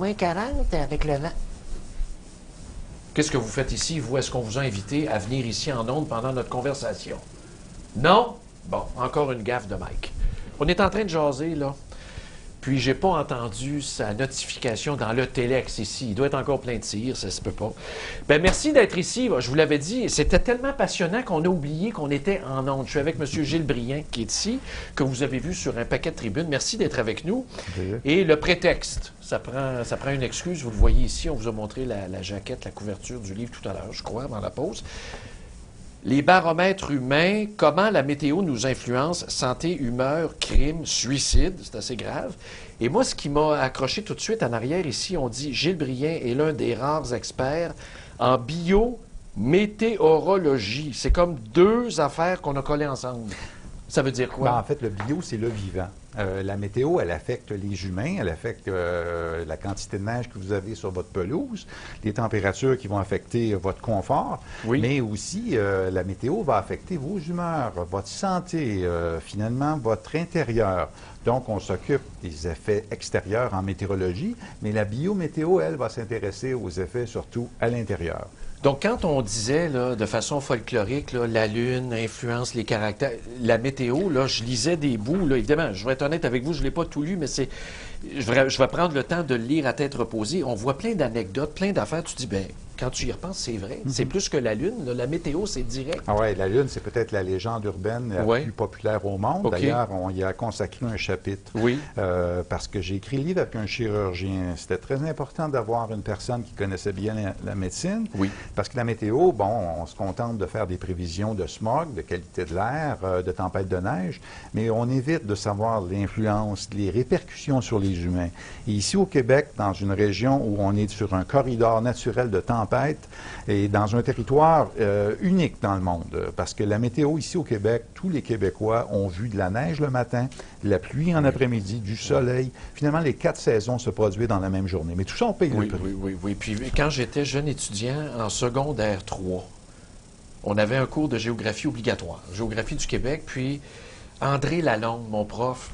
Moins 40 avec le vent. Qu'est-ce que vous faites ici, vous? Est-ce qu'on vous a invité à venir ici en ondes pendant notre conversation? Non? Bon, encore une gaffe de Mike. On est en train de jaser, là. Puis, j'ai pas entendu sa notification dans le téléx ici. Il doit être encore plein de tirs, ça se peut pas. Bien, merci d'être ici. Je vous l'avais dit, c'était tellement passionnant qu'on a oublié qu'on était en ondes. Je suis avec M. Gilles Briand, qui est ici, que vous avez vu sur un paquet de tribunes. Merci d'être avec nous. Et le prétexte, ça prend une excuse. Vous le voyez ici, on vous a montré la jaquette, la couverture du livre tout à l'heure, je crois, avant la pause. Les baromètres humains, comment la météo nous influence, santé, humeur, crime, suicide, c'est assez grave. Et moi, ce qui m'a accroché tout de suite en arrière ici, on dit Gilles Briand est l'un des rares experts en biométéorologie. C'est comme deux affaires qu'on a collées ensemble. Ça veut dire quoi? En fait, le bio, c'est le vivant. La météo, elle affecte les humains, elle affecte la quantité de neige que vous avez sur votre pelouse, les températures qui vont affecter votre confort, mais aussi la météo va affecter vos humeurs, votre santé, finalement votre intérieur. Donc, on s'occupe des effets extérieurs en météorologie, mais la biométéo, elle, va s'intéresser aux effets surtout à l'intérieur. Donc, quand on disait là, de façon folklorique, là, la Lune influence les caractères, la météo, là, je lisais des bouts. Là, évidemment, je vais être honnête avec vous, je ne l'ai pas tout lu, mais je vais prendre le temps de le lire à tête reposée. On voit plein d'anecdotes, plein d'affaires. Tu te dis, bien, quand tu y repenses, c'est vrai. C'est plus que la Lune. Là, la météo, c'est direct. Ah oui, la Lune, c'est peut-être la légende urbaine la plus populaire au monde. D'ailleurs, on y a consacré un chapitre. Parce que j'ai écrit le livre avec un chirurgien. C'était très important d'avoir une personne qui connaissait bien la médecine. Parce que la météo, bon, on se contente de faire des prévisions de smog, de qualité de l'air, de tempête de neige, mais on évite de savoir l'influence, les répercussions sur les humains. Et ici au Québec, dans une région où on est sur un corridor naturel de tempête, et dans un territoire unique dans le monde, parce que la météo ici au Québec, tous les Québécois ont vu de la neige le matin, de la pluie en après-midi, du soleil. Finalement, les 4 saisons se produisent dans la même journée. Mais tout ça, on paye le prix. Oui. Puis quand j'étais jeune étudiant en secondaire 3, on avait un cours de géographie obligatoire, géographie du Québec, puis André Lalonde, mon prof,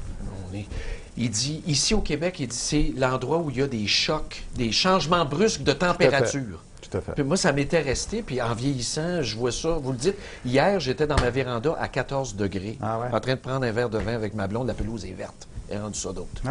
il dit, ici au Québec, il dit, c'est l'endroit où il y a des chocs, des changements brusques de température. Tout à fait. Puis moi, ça m'était resté, puis en vieillissant, je vois ça. Vous le dites, hier, j'étais dans ma véranda à 14 degrés, en train de prendre un verre de vin avec ma blonde, la pelouse est verte. Elle a rendu ça d'autre.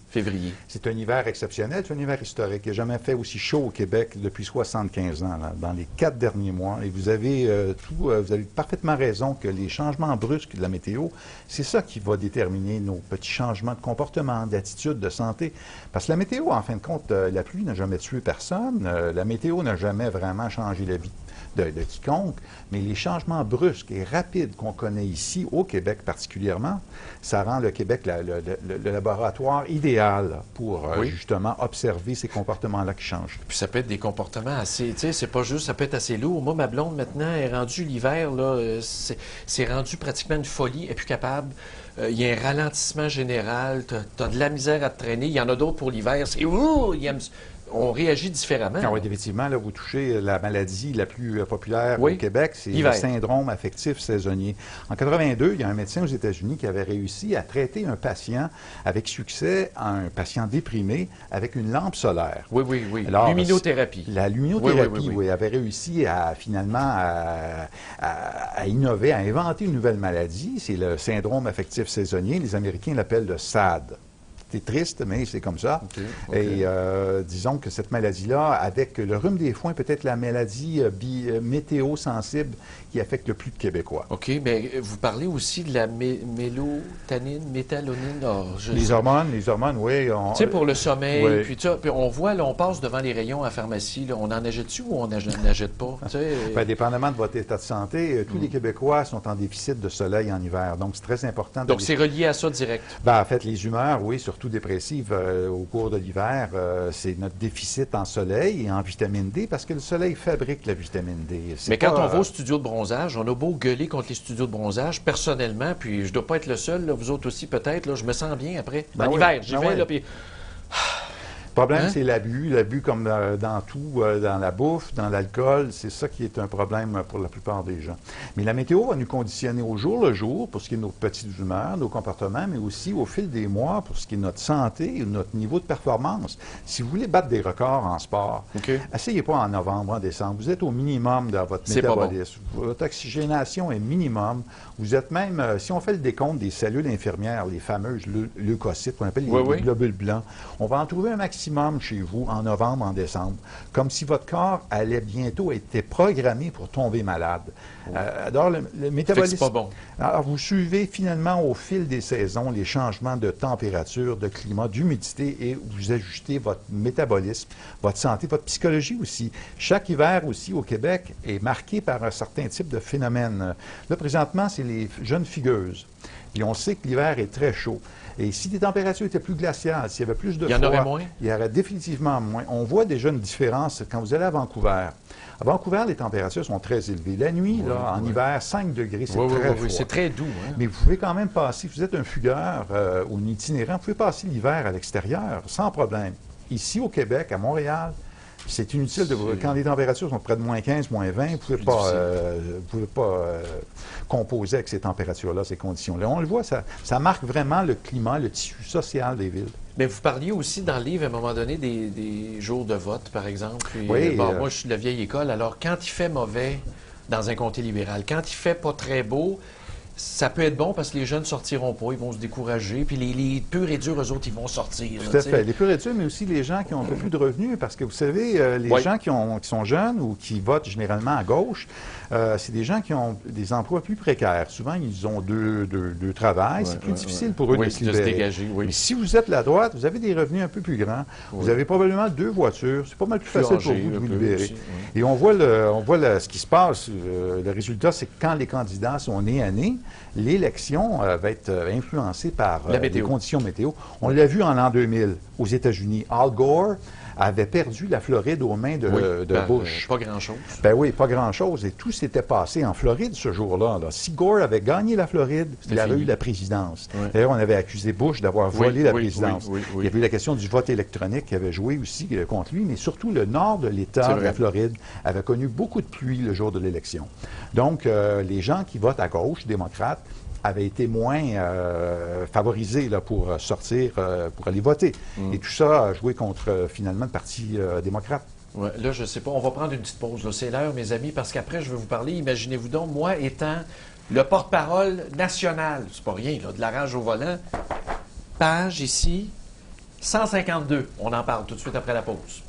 Février. C'est un hiver exceptionnel, c'est un hiver historique. Il n'a jamais fait aussi chaud au Québec depuis 75 ans, là, dans les 4 derniers mois. Et vous avez vous avez parfaitement raison que les changements brusques de la météo, c'est ça qui va déterminer nos petits changements de comportement, d'attitude, de santé. Parce que la météo, en fin de compte, la pluie n'a jamais tué personne. La météo n'a jamais vraiment changé la vie de quiconque, mais les changements brusques et rapides qu'on connaît ici, au Québec particulièrement, ça rend le Québec le laboratoire idéal pour justement observer ces comportements-là qui changent. Puis ça peut être des comportements assez, tu sais, c'est pas juste, ça peut être assez lourd. Moi, ma blonde, maintenant, est rendue l'hiver, là, c'est rendu pratiquement une folie, elle est plus capable. Il y a un ralentissement général, tu as de la misère à te traîner. Il y en a d'autres pour l'hiver, c'est on réagit différemment. Oui, effectivement, là, vous touchez la maladie la plus populaire au Québec, c'est le syndrome affectif saisonnier. En 82, il y a un médecin aux États-Unis qui avait réussi à traiter un patient avec succès, un patient déprimé, avec une lampe solaire. Oui. Alors, luminothérapie. La luminothérapie, avait réussi à finalement à innover, à inventer une nouvelle maladie. C'est le syndrome affectif saisonnier. Les Américains l'appellent le SAD. C'est triste, mais c'est comme ça. Et disons que cette maladie-là, avec le rhume des foins, peut-être la maladie météo-sensible qui affecte le plus de Québécois. OK, mais vous parlez aussi de la mélatonine, métalonine. Les hormones, oui. Tu sais, pour le sommeil, puis on voit, là, on passe devant les rayons à la pharmacie, là, on en achète-tu ou on n'achète pas? Dépendamment de votre état de santé, tous les Québécois sont en déficit de soleil en hiver. Donc, c'est très important. Donc, c'est relié à ça direct? En fait, les humeurs, oui, surtout dépressives au cours de l'hiver, c'est notre déficit en soleil et en vitamine D, parce que le soleil fabrique la vitamine D. Mais quand on va au studio de bronzage, on a beau gueuler contre les studios de bronzage, personnellement, puis je ne dois pas être le seul, là, vous autres aussi peut-être, là, je me sens bien après. En hiver, j'y vais, là, puis... Le problème, c'est l'abus. L'abus comme dans tout, dans la bouffe, dans l'alcool, c'est ça qui est un problème pour la plupart des gens. Mais la météo va nous conditionner au jour le jour pour ce qui est de nos petites humeurs, nos comportements, mais aussi au fil des mois pour ce qui est de notre santé et de notre niveau de performance. Si vous voulez battre des records en sport, essayez pas en novembre, en décembre. Vous êtes au minimum dans votre métabolisme. Votre oxygénation est minimum. Vous êtes même, si on fait le décompte des cellules infirmières, les fameuses leucocytes, qu'on appelle les globules blancs, on va en trouver un maximum chez vous en novembre, en décembre, comme si votre corps allait bientôt être programmé pour tomber malade. Alors, le métabolisme... C'est pas bon. Alors, vous suivez finalement au fil des saisons les changements de température, de climat, d'humidité et vous ajustez votre métabolisme, votre santé, votre psychologie aussi. Chaque hiver aussi au Québec est marqué par un certain type de phénomène. Là, présentement, c'est les jeunes figueuses. Puis on sait que l'hiver est très chaud. Et si les températures étaient plus glaciales, s'il y avait plus de froid, il y en aurait moins? Il y aurait définitivement moins. On voit déjà une différence quand vous allez à Vancouver. À Vancouver, les températures sont très élevées. La nuit, en hiver, 5 degrés, c'est très froid. Oui, c'est très doux. Hein? Mais vous pouvez quand même passer, vous êtes un fugueur ou un itinérant, vous pouvez passer l'hiver à l'extérieur sans problème. Ici, au Québec, à Montréal, c'est inutile de quand les températures sont près de moins 15, moins 20, vous ne pouvez pas composer avec ces températures-là, ces conditions-là. On le voit, ça marque vraiment le climat, le tissu social des villes. Mais vous parliez aussi dans le livre, à un moment donné, des jours de vote, par exemple. Puis, moi, je suis de la vieille école, alors quand il fait mauvais dans un comté libéral, quand il fait pas très beau, ça peut être bon parce que les jeunes ne sortiront pas, ils vont se décourager. Puis les purs et durs, eux autres, ils vont sortir. Tout à fait. Les purs et durs, mais aussi les gens qui ont un peu plus de revenus. Parce que vous savez, les gens qui sont jeunes ou qui votent généralement à gauche, c'est des gens qui ont des emplois plus précaires. Souvent, ils ont deux travails. C'est plus difficile pour eux de se dégager. Mais si vous êtes la droite, vous avez des revenus un peu plus grands. Vous avez probablement 2 voitures. C'est pas mal plus facile pour vous de vous libérer. Aussi, et on voit ce qui se passe. Le résultat, c'est que quand les candidats sont nez à nez, l'élection va être influencée par les conditions météo. On l'a vu en l'an 2000 aux États-Unis. Al Gore avait perdu la Floride aux mains de Bush. Pas grand-chose. Ben oui, pas grand-chose. Et tout s'était passé en Floride ce jour-là. Si Gore avait gagné la Floride, il aurait eu la présidence. D'ailleurs, on avait accusé Bush d'avoir volé la présidence. Il y avait eu la question du vote électronique qui avait joué aussi contre lui, mais surtout le nord de l'État de la Floride avait connu beaucoup de pluie le jour de l'élection. Donc, les gens qui votent à gauche, démocrates, avaient été moins favorisés là, pour sortir, pour aller voter. Et tout ça a joué contre, finalement, le Parti démocrate. Ouais, là, je ne sais pas. On va prendre une petite pause. C'est l'heure, mes amis, parce qu'après, je vais vous parler. Imaginez-vous donc, moi, étant le porte-parole national, c'est pas rien, là, de la rage au volant. Page ici, 152. On en parle tout de suite après la pause.